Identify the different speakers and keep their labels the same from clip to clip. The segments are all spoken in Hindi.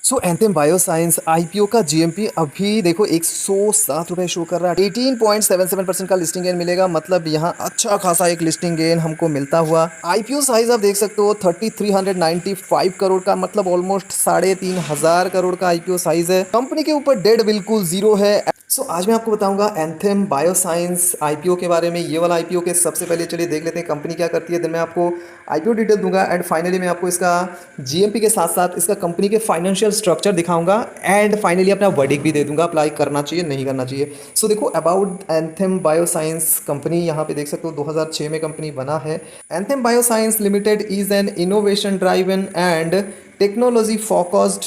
Speaker 1: सो एंथम बायोसाइंस आईपीओ का जीएमपी अभी देखो 107 रुपये शो कर रहा है। 18.77% का लिस्टिंग गेन मिलेगा, मतलब यहाँ अच्छा खासा एक लिस्टिंग गेन हमको मिलता हुआ। आईपीओ साइज आप देख सकते हो 3395 करोड़ का, मतलब ऑलमोस्ट 3500 करोड़ का आईपीओ साइज है। कंपनी के ऊपर डेट बिल्कुल जीरो है। आज मैं आपको बताऊंगा एंथम बायोसाइंस आईपीओ के बारे में। ये वाला आईपीओ के सबसे पहले चलिए देख लेते हैं कंपनी क्या करती है, देन मैं आपको आईपीओ डिटेल दूंगा एंड फाइनली मैं आपको इसका जीएमपी के साथ साथ इसका कंपनी के फाइनेंशियल स्ट्रक्चर दिखाऊंगा एंड फाइनली अपना वर्डिक्ट भी दे दूंगा, अप्लाई करना चाहिए नहीं करना चाहिए। देखो अबाउट एंथम बायोसाइंस कंपनी, यहाँ पे देख सकते हो 2006 में कंपनी बना है। Anthem bioscience limited is an innovation driven and technology focused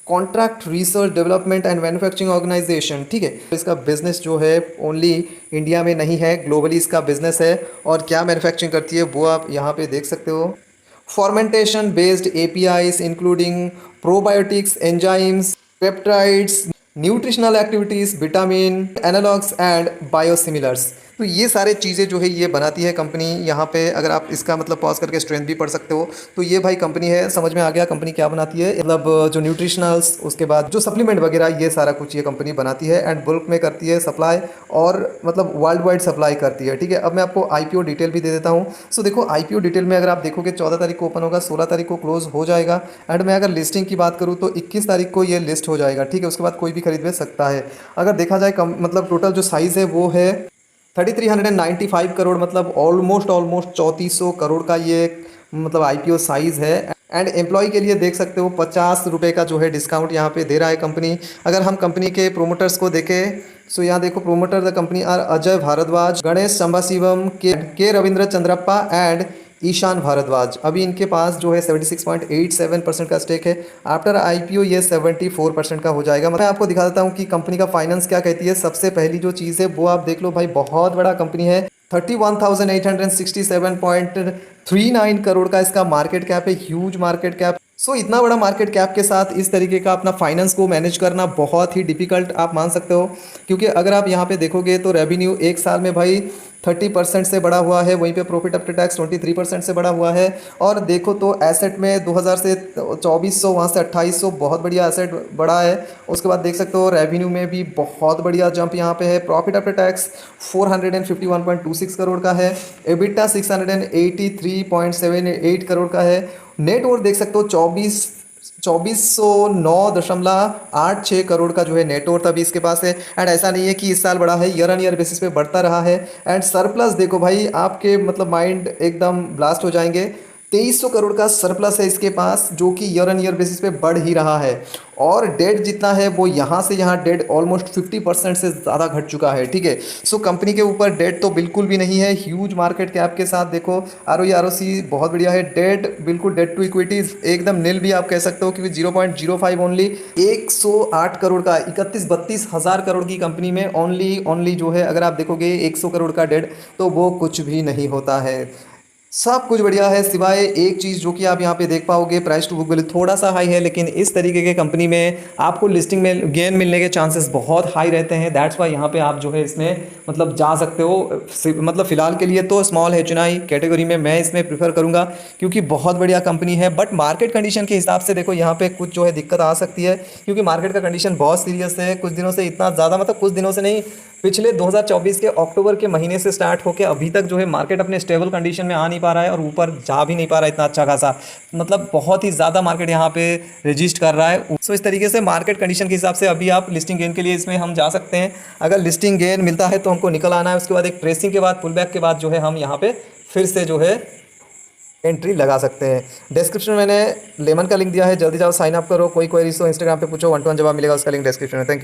Speaker 1: contract research development and manufacturing organisation. ठीक है, इसका बिजनेस जो है ओनली इंडिया में नहीं है, ग्लोबली इसका बिजनेस है। और क्या मैन्युफैक्चरिंग करती है वो आप यहाँ पे देख सकते हो। Fermentation based APIs including probiotics, enzymes, peptides, nutritional activities, vitamin, analogues and biosimilars. तो ये सारे चीज़ें जो है ये बनाती है कंपनी। यहाँ पे अगर आप इसका मतलब पॉज करके स्ट्रेंथ भी पढ़ सकते हो। तो ये भाई कंपनी है, समझ में आ गया कंपनी क्या बनाती है, मतलब जो न्यूट्रिशनल्स, उसके बाद जो सप्लीमेंट वगैरह, ये सारा कुछ ये कंपनी बनाती है एंड बुल्क में करती है सप्लाई, और मतलब वर्ल्ड वाइड सप्लाई करती है। ठीक है, अब मैं आपको आईपीओ डिटेल भी दे देता हूँ। देखो आईपीओ डिटेल में अगर आप देखोगे 14 तारीख को ओपन होगा, 16 तारीख को क्लोज हो जाएगा एंड मैं अगर लिस्टिंग की बात करूँ तो 21 तारीख को ये लिस्ट हो जाएगा। ठीक है, उसके बाद कोई भी खरीद बेच सकता है। अगर देखा जाए मतलब टोटल जो साइज़ है वो है 3395 करोड़, मतलब ऑलमोस्ट 3400 करोड़ का ये मतलब आईपीओ साइज़ है। एंड एम्प्लॉय के लिए देख सकते हो 50 रुपये का जो है डिस्काउंट यहाँ पे दे रहा है कंपनी। अगर हम कंपनी के प्रोमोटर्स को देखें यहाँ देखो promoter the company are Ajay Bhardwaj, Ganesh Sambasivam, K Ravindra Chandrappa and Ishan Bhardwaj. अभी इनके पास जो है 76.87% का स्टेक है। आफ्टर आईपीओ ये 74% का हो जाएगा। मैं आपको दिखा देता हूँ कि कंपनी का फाइनेंस क्या कहती है। सबसे पहली जो चीज़ है वो आप देख लो भाई, बहुत बड़ा कंपनी है। 31,867.39 करोड़ का इसका मार्केट कैप है, ह्यूज मार्केट कैप। इतना बड़ा मार्केट कैप के साथ इस तरीके का अपना फाइनेंस को मैनेज करना बहुत ही डिफिकल्ट आप मान सकते हो, क्योंकि अगर आप यहाँ पे देखोगे तो रेवेन्यू एक साल में भाई 30% से बढ़ा हुआ है, वहीं पे प्रॉफिट आफ्टर टैक्स 23% से बढ़ा हुआ है। और देखो तो एसेट में 2000 से 2400, वहाँ से 2800, बहुत बढ़िया एसेट बढ़ा है। उसके बाद देख सकते हो रेवेन्यू में भी बहुत बढ़िया जंप यहाँ पे है। प्रॉफिट आफ्टर टैक्स 451.26 करोड़ का है। एबिटा 683.78 करोड़ का है। नेट वर्थ देख सकते हो 2409.86 करोड़ का जो है नेट वर्थ अभी इसके पास है। एंड ऐसा नहीं है कि इस साल बढ़ा है, ईयर ऑन ईयर बेसिस पे बढ़ता रहा है। एंड सरप्लस देखो भाई, आपके मतलब माइंड एकदम ब्लास्ट हो जाएंगे। 2300 करोड़ का सरप्लस है इसके पास, जो कि ईयर ऑन ईयर बेसिस पे बढ़ ही रहा है। और डेट जितना है वो यहाँ से यहाँ डेट ऑलमोस्ट 50% से ज़्यादा घट चुका है। ठीक है, कंपनी के ऊपर डेट तो बिल्कुल भी नहीं है, ह्यूज मार्केट कैप के साथ। देखो आरओसी बहुत बढ़िया है। डेट बिल्कुल, डेट टू इक्विटी एकदम नील भी आप कह सकते हो, क्योंकि 0.05 ओनली। 108 करोड़ का 31-32 हज़ार करोड़ की कंपनी में ओनली जो है, अगर आप देखोगे 100 करोड़ का डेट, तो वो कुछ भी नहीं होता है। सब कुछ बढ़िया है, सिवाय एक चीज़ जो कि आप यहाँ पे देख पाओगे, प्राइस टू बुक वैल्यू थोड़ा सा हाई है, लेकिन इस तरीके के कंपनी में आपको लिस्टिंग में गेन मिलने के चांसेस बहुत हाई रहते हैं। दैट्स वाई यहाँ पे आप जो है इसमें मतलब जा सकते हो। मतलब फिलहाल के लिए तो स्मॉल एचएनआई कैटेगरी में मैं इसमें प्रीफर करूँगा, क्योंकि बहुत बढ़िया कंपनी है। बट मार्केट कंडीशन के हिसाब से देखो यहाँ पे कुछ जो है दिक्कत आ सकती है, क्योंकि मार्केट का कंडीशन बहुत सीरियस है। कुछ दिनों से इतना ज़्यादा, मतलब कुछ दिनों से नहीं, पिछले 2024 के अक्टूबर के महीने से स्टार्ट होकर अभी तक जो है मार्केट अपने स्टेबल कंडीशन में आ नहीं पा रहा है और ऊपर जा भी नहीं पा रहा है इतना अच्छा खासा। मतलब बहुत ही ज़्यादा मार्केट यहाँ पे रजिस्ट कर रहा है। इस तरीके से मार्केट कंडीशन के हिसाब से अभी आप लिस्टिंग गेन के लिए इसमें हम जा सकते हैं। अगर लिस्टिंग गेन मिलता है तो हमको निकल आना है। उसके बाद एक ट्रेसिंग के बाद, पुल बैक के बाद जो है हम यहाँ पे फिर से जो है एंट्री लगा सकते हैं। डिस्क्रिप्शन में मैंने लेमन का लिंक दिया है, जल्दी जाओ साइन अप करो। कोई क्वेरीज तो इंस्टाग्राम पे पूछो, 1-to-1 जवाब मिलेगा, उसका लिंक डिस्क्रिप्शन में। Thank you.